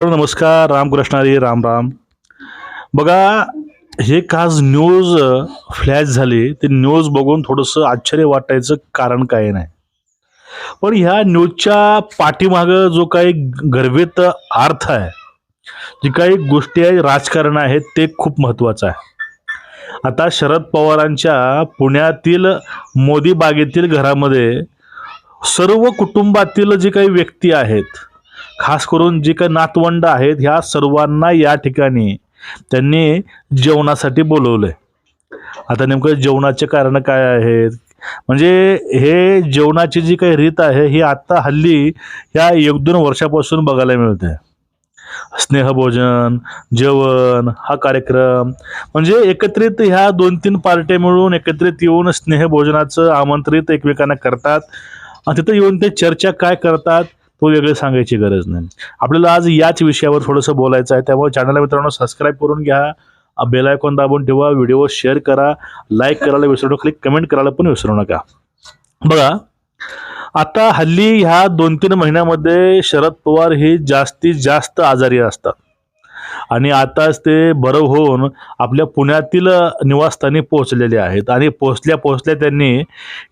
नमस्कार, रामकृष्ण हरी, राम राम. बघा, हे आज न्यूज फ्लॅश झाली. ते न्यूज बघून थोडंसं आश्चर्य वाटायचं कारण काही नाही. पण ह्या न्यूजच्या पाठीमागं जो काही गर्भित अर्थ आहे, जी काही गोष्टी आहे, राजकारण आहे, ते खूप महत्त्वाचं आहे. आता शरद पवारांच्या पुण्यातील मोदी बागेतील घरामध्ये सर्व कुटुंबातील जे काही व्यक्ती आहेत, खास करून जे काही नातवंड आहेत, ह्या सर्वांना या ठिकाणी त्यांनी जेवणासाठी बोलवलंय. आता नेमकं जेवणाचे कारण काय आहेत? म्हणजे हे जेवणाची जी काही रीत आहे, ही आता हल्ली या 1-2 वर्षापासून बघायला मिळते. स्नेहभोजन, जेवण हा कार्यक्रम म्हणजे एकत्रित ह्या 2-3 पार्ट्या मिळून एकत्रित येऊन स्नेहभोजनाचं आमंत्रित एकमेकांना करतात. आणि तिथं येऊन ते चर्चा काय करतात तो वेगळे सांगायची गरज नाही. आपल्याला आज याच विषयावर थोडंसं बोलायचं आहे. त्यामुळे चॅनलला मित्रांनो सबस्क्राईब करून घ्या, बेल आयकॉन दाबून ठेवा, व्हिडिओ शेअर करा, लाईक करायला विसरू नका, कमेंट करायला पण विसरू नका. बघा, आता हल्ली ह्या 2-3 महिन्यामध्ये शरद पवार हे जास्तीत जास्त आजारी असतात आणि आताच ते बरं होऊन आपल्या पुण्यातील निवासस्थानी पोहोचलेले आहेत. आणि पोहोचल्या पोहोचल्या त्यांनी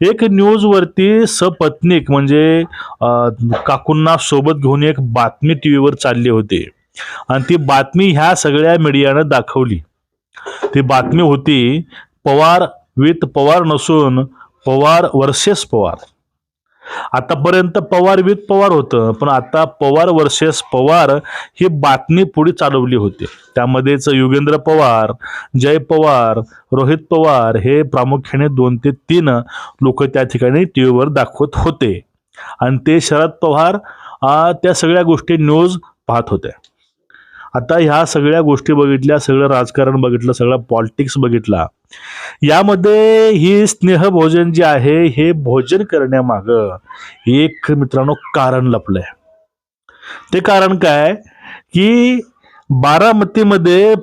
एक न्यूजवरती सपत्नीक म्हणजे काकूंना सोबत घेऊन एक बातमी टी व्हीवर चालली होती. आणि ती बातमी ह्या सगळ्या मीडियानं दाखवली. ती बातमी होती पवार विथ पवार नसून पवार वर्सेस पवार. आतापर्यंत पवार विथ पवार होतं, पण आता पवार वर्सेस पवार ही बातमी पुढे चालवली होती. त्यामध्येच योगेंद्र पवार, जय पवार, रोहित पवार हे प्रामुख्याने 2 ते 3 लोक त्या ठिकाणी टी व्हीवर दाखवत होते. आणि ते शरद पवार त्या सगळ्या गोष्टी न्यूज पाहत होते. आता ह्या सगळ्या गोष्टी बघितल्या, सगळं राजकारण बघितलं, सगळं पॉलिटिक्स बघितला. यामध्ये ही स्नेहभोजन जे आहे, हे भोजन करण्यामागं एक मित्रांनो कारण लपलंय. ते कारण काय की बारामतीमध्ये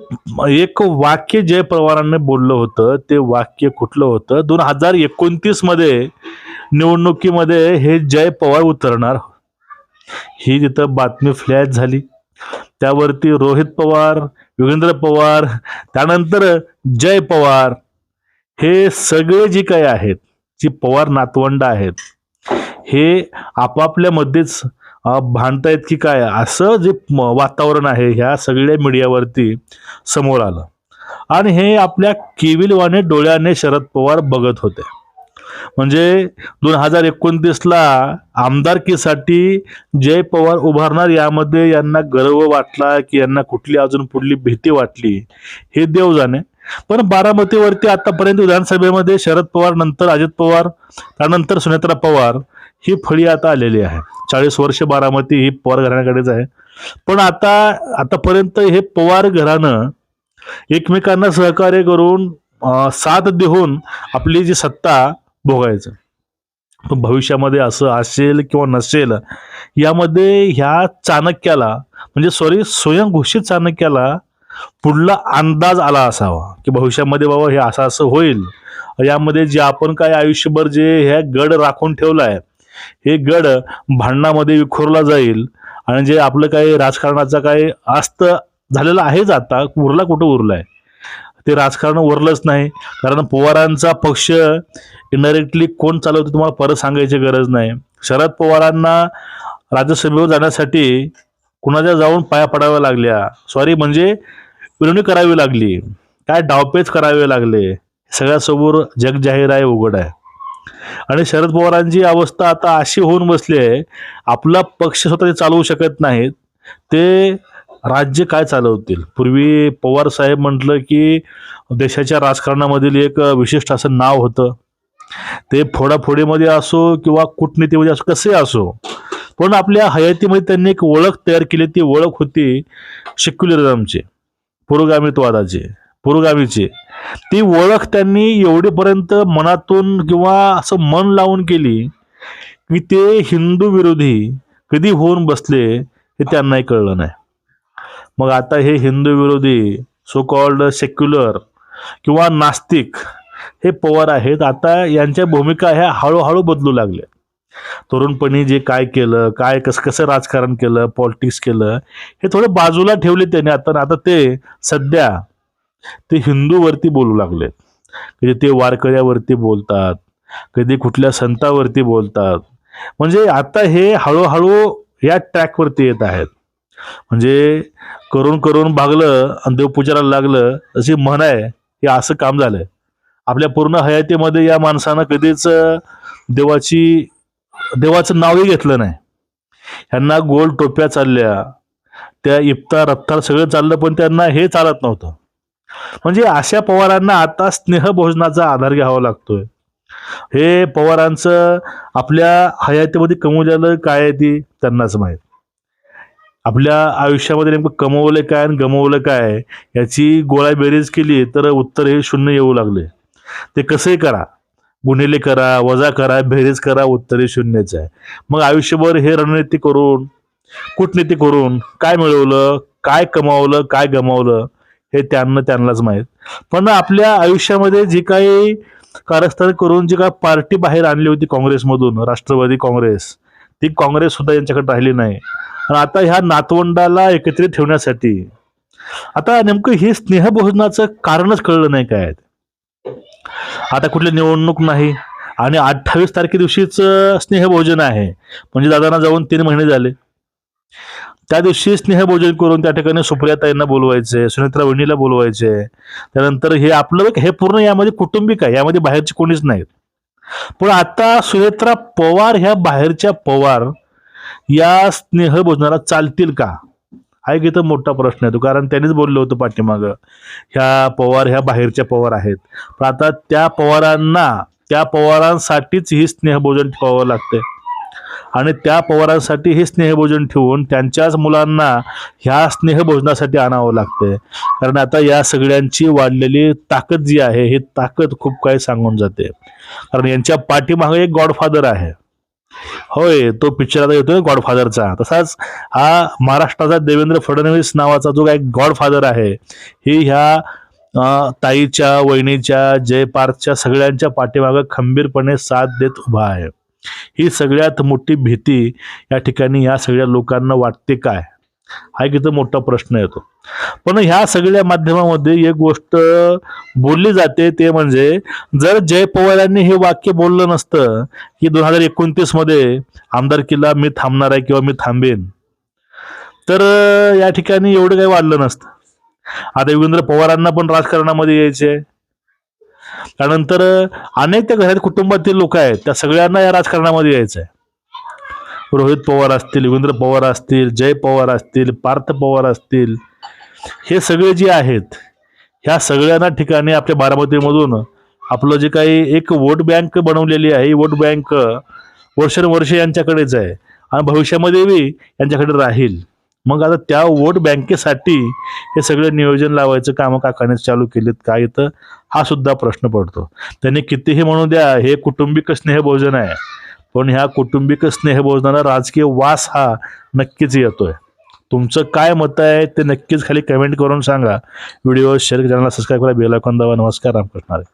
एक वाक्य जय पवारांनी बोललं होतं. ते वाक्य कुठलं होतं? 2029 मध्ये निवडणुकीमध्ये हे जय पवार उतरणार ही तिथं बातमी फ्लॅश झाली. त्यावरती रोहित पवार, योगेंद्र पवार, त्यानंतर जय पवार हे सगळे जे काही आहेत, जी पवार नातवंड आहेत, हे आपापल्यामध्येच भांडतायत की काय, असं जे वातावरण आहे ह्या सगळ्या मीडियावरती समोर आलं. आणि हे आपल्या केविलवाने डोळ्याने शरद पवार बघत होते. म्हणजे 2029ला आमदारकीसाठी जय पवार उभारणार, यामध्ये यांना गर्व वाटला की यांना कुठली अजून पुढली भीती वाटली हे देव जाणे. पण बारामतीवरती आतापर्यंत विधानसभेमध्ये शरद पवार, नंतर अजित पवार, त्यानंतर सुनेत्रा पवार ही फळी आता आलेली आहे. 40 वर्ष बारामती ही पवार घराण्याकडेच आहे. पण आतापर्यंत हे पवार घराणं एकमेकांना सहकार्य करून साथ देऊन आपली जी सत्ता भोगायचं. पण भविष्यामध्ये असं असेल किंवा नसेल, यामध्ये ह्या चाणक्याला म्हणजे स्वयंघोषित चाणक्याला पुढला अंदाज आला असावा की भविष्यामध्ये बाबा हे असं असं होईल. यामध्ये जे आपण काय आयुष्यभर जे हे गड राखून ठेवलाय, हे गड भांडणामध्ये विखुरला जाईल. आणि जे आपलं काही राजकारणाचा काही अस्त झालेला आहेच, आता उरला कुठं उरलाय, ते राजकारण उरलंच नाही. कारण पवारांचा पक्ष इनडायरेक्टली कोण चालवते तुम्हाला परत सांगायची गरज नाही. शरद पवारांना राज्यसभेवर जाण्यासाठी कुणाच्या जाऊन पाया पडाव्या लागल्या, म्हणजे विनवणी करावी लागली, काय डावपेच करावे लागले, सगळ्यासमोर जग जाहीर आहे, उघड आहे. आणि शरद पवारांची अवस्था आता अशी होऊन बसली आहे, आपला पक्ष स्वतः चालवू शकत नाहीत, ते राज्य काय चालवतील. पूर्वी पवार साहेब म्हटलं की देशाच्या राजकारणामधील एक विशिष्ट असं नाव होतं. ते फोडाफोडीमध्ये असो किंवा कूटनीतीमध्ये असो, कसे असो, पण आपल्या हयातीमध्ये त्यांनी एक ओळख तयार केली. ती ओळख होती सेक्युलरिझमची, पुरोगामीची. ती ओळख त्यांनी एवढीपर्यंत मनातून किंवा असं मन लावून केली की ते हिंदू विरोधी कधी होऊन बसले हे त्यांनाही कळलं नाही. मग आता हे हिंदू विरोधी सो कॉल्ड सेक्युलर किंवा नास्तिक हे पवार आहेत. आता यांच्या भूमिका ह्या हळूहळू बदलू लागल्या. तरुणपणी जे काय केलं, काय कसं कसं राजकारण केलं, पॉलिटिक्स केलं, हे थोडं बाजूला ठेवले त्याने. आता आता ते सध्या ते हिंदूवरती बोलू लागलेत. कधी ते वारकऱ्यावरती बोलतात, कधी कुठल्या संतावरती बोलतात. म्हणजे आता हे हळूहळू या ट्रॅकवरती येत आहेत. म्हणजे करून करून भागलं आणि देवपूजाला लागलं अशी म्हण आहे. हे असं काम झालंय. आपल्या पूर्ण हयातीमध्ये या माणसानं कधीच देवाची देवाचं नावही घेतलं नाही. ह्यांना गोल टोप्या चालल्या, त्या इफ्तार रफ्तार सगळं चाललं, पण त्यांना हे चालत नव्हतं. म्हणजे अशा पवारांना आता स्नेहभोजनाचा आधार घ्यावा लागतोय. हे पवारांचं आपल्या हयातीमध्ये कमवलेलं काय आहे ती त्यांनाच माहीत. आपल्या आयुष्यामध्ये नेमकं कमवलं काय आणि गमवलं काय याची गोळाबेरीज केली तर उत्तर हे शून्य येऊ लागले. ते कसंही करा, गुणिले करा, वजा करा, बेरीज करा, उत्तर हे शून्यच आहे. मग आयुष्यभर हे रणनीती करून, कूटनीती करून काय मिळवलं, काय कमावलं, काय गमावलं हे त्यांनाच माहीत. पण आपल्या आयुष्यामध्ये जी काही कारस्थान करून जी काय पार्टी बाहेर आणली होती काँग्रेसमधून, राष्ट्रवादी काँग्रेस, ती काँग्रेस सुद्धा यांच्याकडे राहिली नाही. आणि आता ह्या नातवंडाला एकत्रित ठेवण्यासाठी आता नेमकं हे स्नेहभोजनाचं कारणच कळलं नाही काय. आता कुठली निवडणूक नाही आणि 28 तारखे दिवशीच स्नेहभोजन आहे. म्हणजे दादांना जाऊन 3 महिने झाले. त्या दिवशी स्नेहभोजन करून त्या ठिकाणी सुप्रियाताईंना बोलवायचे, सुनेत्रा वहिनीला बोलवायचे. त्यानंतर हे आपलं हे पूर्ण यामध्ये कुटुंबिक आहे, यामध्ये बाहेरचे कोणीच नाहीत. पण आता सुनेत्रा पवार ह्या बाहेरच्या पवार या स्नेहभोजनाला चालतील का, हा एक इथं मोठा प्रश्न येतो. कारण त्यांनीच बोललं होतं पाठीमागं, ह्या पवार ह्या बाहेरच्या पवार आहेत. पण आता त्या पवारांसाठीच ही स्नेहभोजन ठेवावं लागतंय. आणि त्या पवारांसाठी हे स्नेहभोजन ठेवून त्यांच्याच मुलांना ह्या स्नेहभोजनासाठी आणावं लागतंय. कारण आता या सगळ्यांची वाढलेली ताकद जी आहे, ही ताकद खूप काही सांगून जाते. कारण यांच्या पाठीमागे एक गॉडफादर आहे. होय, तो पिक्चर आता येतोय गॉडफादरचा. तसाच हा महाराष्ट्राचा देवेंद्र फडणवीस नावाचा जो काही गॉडफादर आहे, ही ह्या ताईच्या, वहिनीच्या, जय पार्थच्या सगळ्यांच्या पाठीमागं खंबीरपणे साथ देत उभा आहे. ही सगळ्यात मोठी भीती या ठिकाणी या सगळ्या लोकांना वाटते काय, हा एक इथं मोठा प्रश्न येतो. पण ह्या सगळ्या माध्यमामध्ये एक गोष्ट बोलली जाते, ते म्हणजे जर जय पवारांनी हे वाक्य बोललं नसतं की 2029 मध्ये आमदारकीला मी थांबणार आहे किंवा मी थांबेन, तर या ठिकाणी एवढं काही वाढलं नसतं. आता योगेंद्र पवारांना पण राजकारणामध्ये यायचे. त्यानंतर अनेक त्या घरात कुटुंबातील लोक आहेत, त्या सगळ्यांना या राजकारणामध्ये यायचं आहे. रोहित पवार असतील, योगेंद्र पवार असतील, जय पवार असतील, पार्थ पवार असतील, हे सगळे जे आहेत, ह्या सगळ्यांना ठिकाणी आपल्या बारामतीमधून आपलं जे काही एक वोट बँक बनवलेली आहे, ही वोट बँक वर्षानुवर्ष यांच्याकडेच आहे आणि भविष्यामध्येही यांच्याकडे राहील. मग आता त्या वोट बँकेसाठी हे सगळं नियोजन लावायचं कामं काकाने चालू केलेत का इथं, हा सुद्धा प्रश्न पडतो. त्यांनी कितीही म्हणू द्या हे कुटुंबिक स्नेहभोजन आहे, पण ह्या कुटुंबिक स्नेहभोजनाला राजकीय वास हा नक्कीच येतोय. तुमचं काय मत आहे ते नक्कीच खाली कमेंट करून सांगा. व्हिडिओ शेअर, चॅनलला सबस्क्राईब करा, बेल आयकॉन दाबा. नमस्कार, रामकृष्ण हरी.